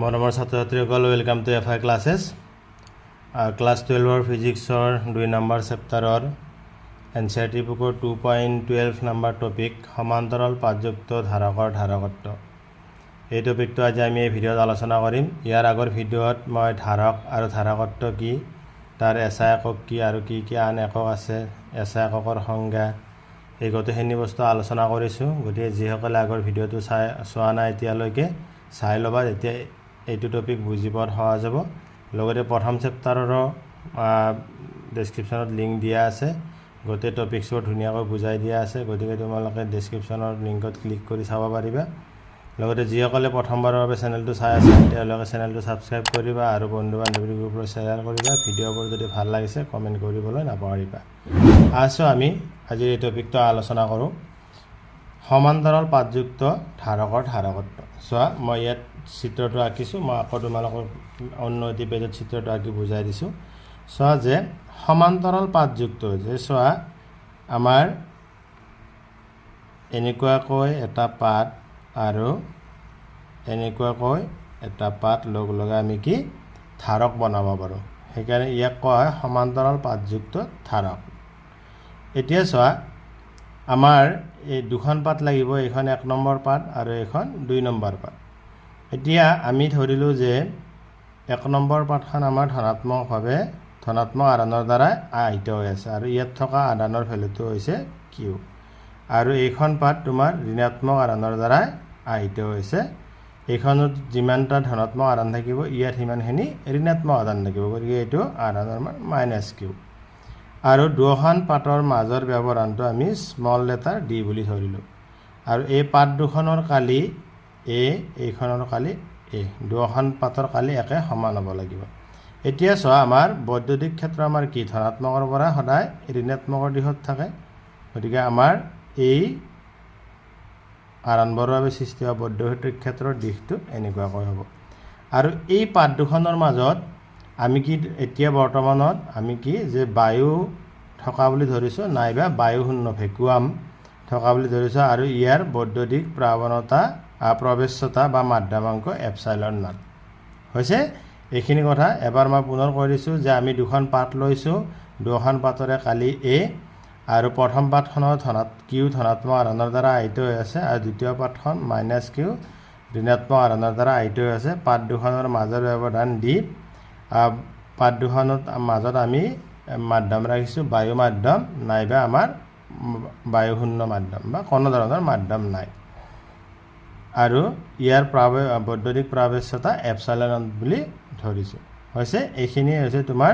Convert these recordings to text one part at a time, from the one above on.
মৰমৰ ছাত্ৰ-ছাত্ৰীসকল welcome to FI classes class 12 ফিজিক্সৰ 2 নম্বৰ চেপ্টাৰৰ এনচিইআৰটি বুকৰ 2.12 নম্বৰ টপিক সমান্তৰাল পাঠযুক্ত ধাৰকৰ ধাৰকত্ব। এই টপিকটো আজি আমি এই ভিডিঅ'ত আলোচনা কৰিম। ইয়াৰ আগৰ ভিডিঅ'ত মই ধাৰক আৰু ধাৰকত্ব কি, তাৰ এছা একক কি আৰু কি কি আন একক আছে, এছা এককৰ সংজ্ঞা, এই গোটেইখিনি বস্তু আলোচনা কৰিছোঁ। গতিকে যিসকলে আগৰ ভিডিঅ'টো চোৱা নাই এতিয়ালৈকে চাই ল'বা, তেতিয়া এইটো টপিক বুজি পোৱাত সহজ হ'ব। লগতে প্ৰথম চেপ্টাৰৰো ডেছক্ৰিপশ্যনত লিংক দিয়া আছে, গোটেই টপিকছবোৰ ধুনীয়াকৈ বুজাই দিয়া আছে। গতিকে তোমালোকে ডেছক্ৰিপশ্যনৰ লিংকত ক্লিক কৰি চাব পাৰিবা। লগতে যিসকলে প্ৰথমবাৰৰ বাবে চেনেলটো চাই আছে তেওঁলোকে চেনেলটো ছাবস্ক্ৰাইব কৰিবা আৰু বন্ধু বান্ধৱীৰ গ্ৰুপলৈ শ্বেয়াৰ কৰিবা। ভিডিঅ'বোৰ যদি ভাল লাগিছে কমেণ্ট কৰিবলৈ নাপাহৰিবা। আমি আজিৰ এই টপিকটো আলোচনা কৰোঁ, সমান্তৰাল পাঠযুক্ত ধাৰকৰ ধাৰকত্ব। চোৱা, মই ইয়াত চিত্ৰটো আঁকিছোঁ, মই আকৌ তোমালোকক অন্য এটি পেজত চিত্ৰটো আঁকি বুজাই দিছোঁ। চোৱা যে সমান্তৰাল পাঠযুক্ত যে চোৱা আমাৰ এনেকুৱাকৈ এটা পাঠ আৰু এনেকুৱাকৈ এটা পাঠ লগ লগাই আমি কি ধাৰক বনাব পাৰোঁ। সেইকাৰণে ইয়াক কোৱা হয় সমান্তৰাল পাঠযুক্ত ধাৰক। এতিয়া চোৱা আমাৰ এই দুখন পাঠ লাগিব, এইখন 1 নম্বৰ পাঠ আৰু এইখন 2 নম্বৰ পাঠ। এতিয়া আমি ধৰিলোঁ যে 1 নম্বৰ পাঠখন আমাৰ ধনাত্মক আধানৰ দ্বাৰা আহিত হৈ আছে আৰু ইয়াত থকা আধানৰ ভেলুটো হৈছে কিউ, আৰু এইখন পাঠ তোমাৰ ঋণাত্মক আধানৰ দ্বাৰা আহিত হৈছে। এইখনত যিমানটা ধনাত্মক আধান থাকিব ইয়াত সিমানখিনি ঋণাত্মক আধান থাকিব, গতিকে এইটো আধানৰ মান -কিউ। আৰু দুয়োখন পাঠৰ মাজৰ ব্যৱধানটো আমি স্মল লেটাৰ ডি বুলি ধৰিলোঁ। আৰু এই পাঠ দুখনৰ কালি এ, এইখনৰ কালি এ, দুয়োখন পাঠৰ কালি একে সমান হ'ব লাগিব। এতিয়া চোৱা আমাৰ বৈদ্যুতিক ক্ষেত্ৰ আমাৰ কি ধনাত্মকৰ পৰা সদায় ঋণাত্মকৰ দিশত থাকে, গতিকে আমাৰ এই আধানবোৰৰ বাবে সৃষ্টি হোৱা বৈদ্যুতিক ক্ষেত্ৰৰ দিশটো এনেকুৱাকৈ হ'ব। আৰু এই পাঠ দুখনৰ মাজত আমি কি এতিয়া বৰ্তমানত আমি কি যে বায়ু থকা বুলি ধৰিছোঁ, নাইবা বায়ুশূন্য ভেকুৱাম থকা বুলি ধৰিছোঁ, আৰু ইয়াৰ বৈদ্যুতিক প্ৰৱেশ্যতা বা মাধ্যমাংক এপচাইলন নট হৈছে। এইখিনি কথা এবাৰ মই পুনৰ কৈ দিছোঁ যে আমি দুখন পাঠ লৈছোঁ, দুখন পাঠৰে কালি এ, আৰু প্ৰথম পাঠখনৰ কিউ ধনাত্মক আধানৰ দ্বাৰা আহিত হৈ আছে আৰু দ্বিতীয় পাঠখন -কিউ ঋণাত্মক আধানৰ দ্বাৰা আহিত হৈ আছে। পাঠ দুখনৰ মাজৰ ব্যৱধান দি পাঠ দুখনত মাজত আমি মাধ্যম ৰাখিছোঁ বায়ু মাধ্যম, নাইবা আমাৰ বায়ুশূন্য মাধ্যম বা কোনো ধৰণৰ মাধ্যম নাই, আৰু ইয়াৰ বৈদ্যুতিক প্ৰৱেশ্যতা এপচাইলন বুলি ধৰিছোঁ হৈছে। এইখিনিয়ে হৈছে তোমাৰ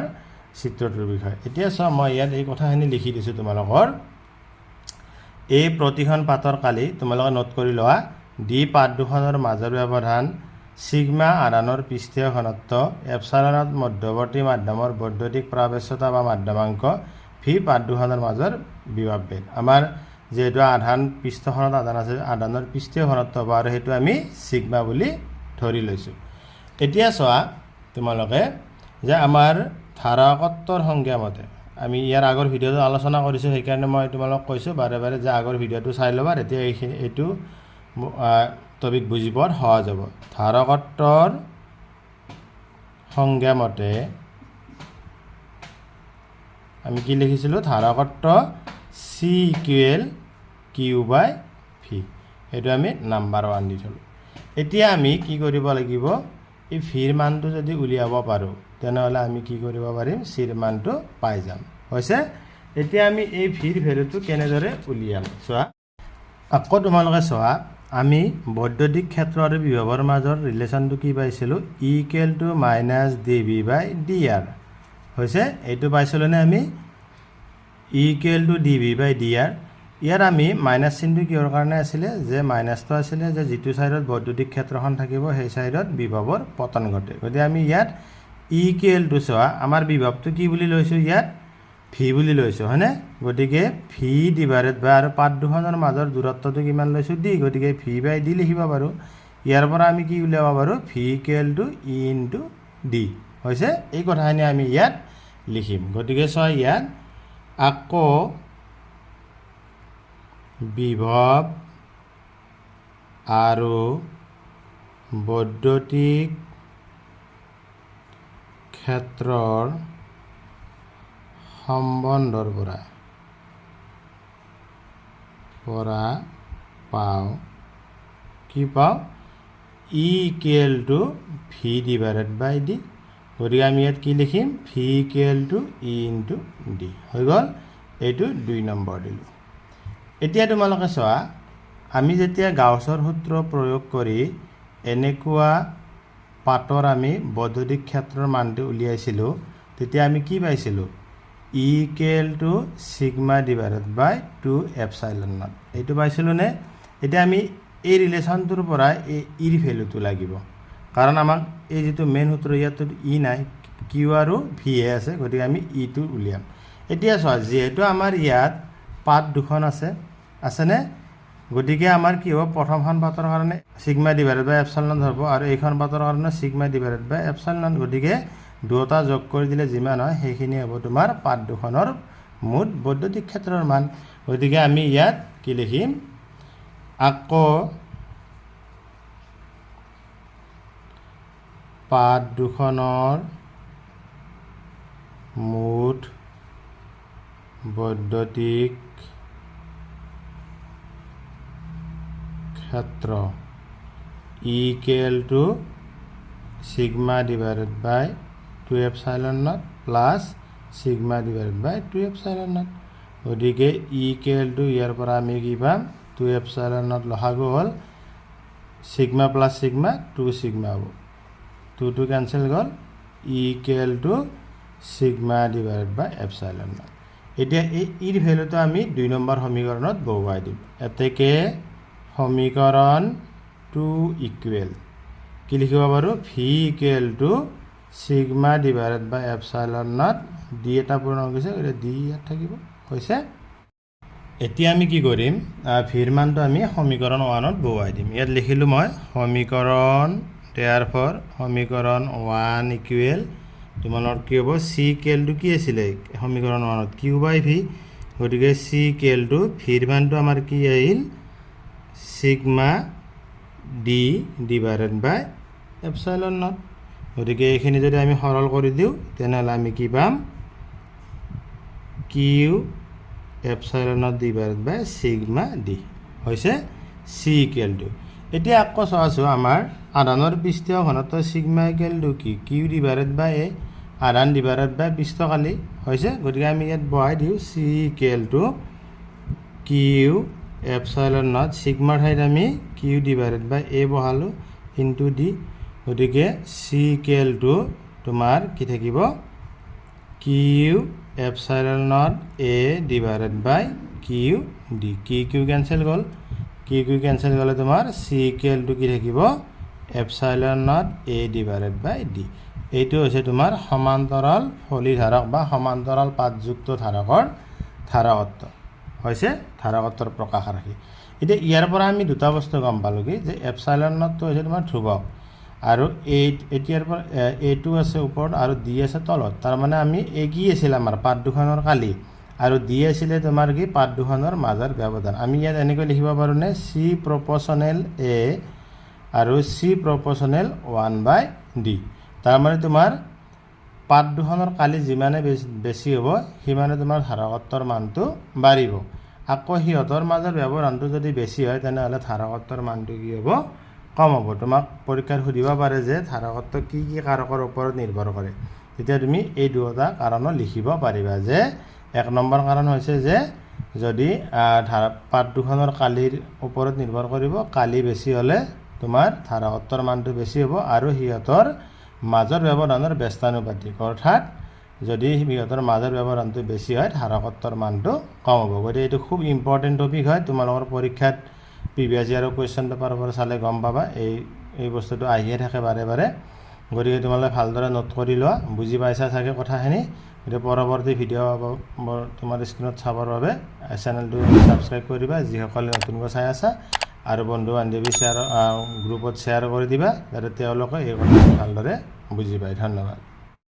চিত্ৰটোৰ বিষয়। এতিয়া চোৱা মই ইয়াত এই কথাখিনি লিখি দিছোঁ তোমালোকৰ। এই প্ৰতিখন পাঠৰ কালি তোমালোকে নোট কৰি লোৱা। ডি পাঠ দুখনৰ মাজৰ ব্যৱধান, চিগমা আধানৰ পৃষ্ঠীয় ঘনত্ব, এপচাইলনত মধ্যৱৰ্তী মাধ্যমৰ বৈদ্যুতিক প্ৰৱেশ্যতা বা মাধ্যমাংক, ভি পাঠ দুখনৰ মাজৰ বিভৱ ভেদ। আমাৰ যিহেতু আধান পৃষ্ঠখনত আধান আছে, আধানৰ পৃষ্ঠীয় ঘনত্ব হ'ব আৰু সেইটো আমি চিগমা বুলি ধৰি লৈছোঁ। এতিয়া চোৱা তোমালোকে যে আমাৰ ধাৰকত্বৰ সংজ্ঞা মতে আমি ইয়াৰ আগৰ ভিডিঅ'টো আলোচনা কৰিছোঁ, সেইকাৰণে মই তোমালোকক কৈছোঁ বাৰে বাৰে যে আগৰ ভিডিঅ'টো চাই ল'বা, তেতিয়া এইটো টপিক বুজি পোৱাত সহজ হ'ব। ধাৰকত্বৰ সংজ্ঞা মতে আমি কি লিখিছিলোঁ, ধাৰকত্ব চি ইকুৱেল কিউ বাই ভি, সেইটো আমি নাম্বাৰ 1 দি থলোঁ। এতিয়া আমি কি কৰিব লাগিব, এই ভিৰ মানটো যদি উলিয়াব পাৰোঁ তেনেহ'লে আমি কি কৰিব পাৰিম, চিৰ মানটো পাই যাম হৈছে। এতিয়া আমি এই ভিৰ ভেলুটো কেনেদৰে উলিয়াম চোৱা। আকৌ তোমালোকে চোৱা, আমি বৈদ্যুতিক ক্ষেত্ৰ আৰু বিভৱৰ মাজৰ ৰিলেশ্যনটো কি পাইছিলোঁ, ই ইকুৱেল টু -dv/dr হৈছে। এইটো পাইছিলোঁনে আমি, ই ইকুৱেল টু dv/dr। ইয়াত আমি মাইনাছ চিনটো কিহৰ কাৰণে আছিলে, যে মাইনাছটো আছিলে যে যিটো ছাইডত বৈদ্যুতিক ক্ষেত্ৰখন থাকিব সেই ছাইডত বিভৱৰ পতন ঘটে। গতিকে আমি ইয়াত ই ইকুৱেল টু চোৱা আমাৰ বিভৱটো কি বুলি লৈছোঁ, ইয়াত ভি বুলি লৈছোঁ হয়নে। গতিকে ভি ডিভাইডেড বাই আৰু পাঠ দুখনৰ মাজৰ দূৰত্বটো কিমান লৈছোঁ, ডি, গতিকে v/d লিখিব পাৰোঁ। ইয়াৰ পৰা আমি কি উলিয়াব পাৰোঁ, V equal to E into D হৈছে। এই কথাখিনি আমি ইয়াত লিখিম। গতিকে চোৱা ইয়াত আকৌ বিভৱ আৰু বৈদ্যুতিক ক্ষেত্ৰৰ সম্বন্ধৰ পৰা পাওঁ কি পাওঁ E equal to V divided by D গতিকে আমি ইয়াত কি লিখিম V equal to E into D হৈ গ'ল এইটো 2 নম্বৰ দিলোঁ এতিয়া তোমালোকে চোৱা আমি যেতিয়া গাউছৰ সূত্ৰ প্ৰয়োগ কৰি এনেকুৱা পাতৰ আমি বৈদ্যুতিক ক্ষেত্ৰৰ মানটো উলিয়াইছিলোঁ তেতিয়া আমি কি পাইছিলোঁ E equal to sigma divided by 2 epsilon naught এইটো পাইছিলোঁ নে এতিয়া আমি এই ৰিলেশ্যনটোৰ পৰা এই ইৰ ভেলুটো লাগিব কাৰণ আমাক এই যেটো মেইন সূত্ৰ ইয়াত ই নাই কিউ আৰু ভি আছে গতিকে আমি ইটো উলিয়াম এতিয়া চোৱা যেহেতু আমাৰ ইয়াত পাত দুখন আছেনে গতিকে আমাৰ কি হ'ব প্ৰথমখন পাতৰ কাৰণে sigma divided by epsilon naught হ'ব আৰু এইখন পাতৰ কাৰণে sigma divided by epsilon naught গতিকে দুটা যোগ কৰি দিলে যিমান হয় সেইখিনি হ'ব তোমাৰ পাত দুখনৰ মুঠ বৈদ্যুতিক ক্ষেত্ৰৰ মান গতিকে আমি ইয়াত কি লিখিম আকৌ পাত দুখনৰ মুঠ বৈদ্যুতিক ক্ষেত্ৰ equal to sigma divided by 2 epsilon naught plus sigma divided by 2 epsilon naught গতিকে ইকুৱেল টু ইয়াৰ পৰা আমি কি পাম 2 এপসাইলন নট লসাগু হ'ল সিগমা প্লাস সিগমা 2 সিগমা হ'ব 2 to cancel গ'ল equal to sigma divided by epsilon naught এতিয়া এই ইৰ ভ্যালুটো আমি 2 নম্বৰ সমীকৰণত বহুৱাই দিম এতেকে সমীকৰণ 2 ইকুৱেল কি লিখিব পাৰো V equal to sigma divided by epsilon naught D এটা পূৰণ হৈ গৈছে গতিকে ডি ইয়াত থাকিব হৈছে এতিয়া আমি কি কৰিম ভিৰ মানটো আমি সমীকৰণ 1ত বহুৱাই দিম ইয়াত লিখিলো মই সমীকৰণ therefore সমীকৰণ 1 ইকুৱেল তোমালোকৰ কি হ'ব c ইকুৱেল টু কি আছিল সমীকৰণ 1ত q বাই v গতিকে c ইকুৱেল টু ভিৰ মানটো আমাৰ কি আহিল sigma D divided by epsilon naught গতিকে এইখিনি যদি আমি সৰল কৰি দিওঁ তেনেহ'লে আমি কি পাম q epsilon naught divided by sigma D হৈছে c ইকুৱেল টু এতিয়া আকৌ চাওঁছো আমাৰ আধানৰ পৃষ্ঠীয় ঘনত্ব সিগমা ইকুৱেল টু কি q ডিভাইডেড বাই a আধান ডিভাইডেড বাই পৃষ্ঠকালি হৈছে গতিকে আমি ইয়াত বহাই দিওঁ c equal to q epsilon naught সিগমাৰ ঠাইত আমি q ডিভাইডেড বাই a বহালো ইনটু d গতিকে c ইকুৱেল টু তোমাৰ কি থাকিব q epsilon naught a divided by q d q cancel গ'ল q কেনসেল গ'লে তোমাৰ c ইকুৱেল টু কি থাকিব epsilon naught a divided by d এইটো হৈছে তোমাৰ সমান্তৰাল ফলি ধাৰক বা সমান্তৰাল পাতযুক্ত ধাৰকৰ ধাৰকত্ব হৈছে ধাৰকত্বৰ প্ৰকাশ ৰাখি এতিয়া ইয়াৰ পৰা আমি দুটা বস্তু গম পালো কি যে এপসাইলন নটটো হৈছে তোমাৰ ধ্ৰুৱক আৰু এতিয়াৰ পৰা a2 আছে ওপৰত আৰু d আছে তলত তাৰ মানে আমি a কি আছিল আমাৰ পাত দুখনৰ কালি আৰু d আছিল তোমাৰ কি পাত দুখনৰ মাজৰ ব্যৱধান আমি ইয়াত এনেকৈ লিখিব পাৰো নে c প্ৰপোৰ্শনেল a আৰু c প্ৰপোৰ্শনেল 1/d তাৰ মানে তোমাৰ পাত দুখনৰ কালি যিমানে বেছি হ'ব সিমানে তোমাৰ ধাৰকত্বৰ মানটো বাঢ়িব আকৌ হিহঁতৰ মাজৰ ব্যৱধানটো যদি বেছি হয় তেনেহ'লে ধাৰকত্বৰ মানটো কি হ'ব কম হ'ব তোমাক পৰীক্ষাত সুধিব পাৰে যে ধাৰকত্ব কি কাৰকৰ ওপৰত নিৰ্ভৰ কৰে তেতিয়া তুমি এই দুটা কাৰণ লিখিব পাৰিবা যে এক নম্বৰ কাৰণ হৈছে যে যদি পাত দুখনৰ কালিৰ ওপৰত নিৰ্ভৰ কৰিব কালি বেছি হ'লে তোমাৰ ধাৰকত্বৰ মানটো বেছি হ'ব আৰু হিহঁতৰ মাজৰ ব্যৱধানৰ ব্যস্তানুপাতিক অৰ্থাৎ যদি হিহঁতৰ মাজৰ ব্যৱধানটো বেছি হয় ধাৰকত্বৰ মানটো কম হ'ব গতিকে এইটো খুব ইম্পৰ্টেণ্ট টপিক হয় তোমালোকৰ পৰীক্ষাত প্ৰিভিয়াছ ইয়াৰৰ কুৱেশ্যন পেপাৰৰ পৰা চালে গম পাবা এই বস্তুটো আহিয়ে থাকে বাৰে বাৰে গতিকে তোমালোকে ভালদৰে নোট কৰি লোৱা বুজি পাইছা চাগে কথাখিনি গতিকে পৰৱৰ্তী ভিডিঅ' তোমাৰ স্ক্ৰীনত চাবৰ বাবে চেনেলটো ছাবস্ক্ৰাইব কৰিবা যিসকলে নতুনকৈ চাই আছা আৰু বন্ধু বান্ধৱী গ্ৰুপত শ্বেয়াৰ কৰি দিবা যাতে তেওঁলোকে এই কথা ভালদৰে বুজি পায় ধন্যবাদ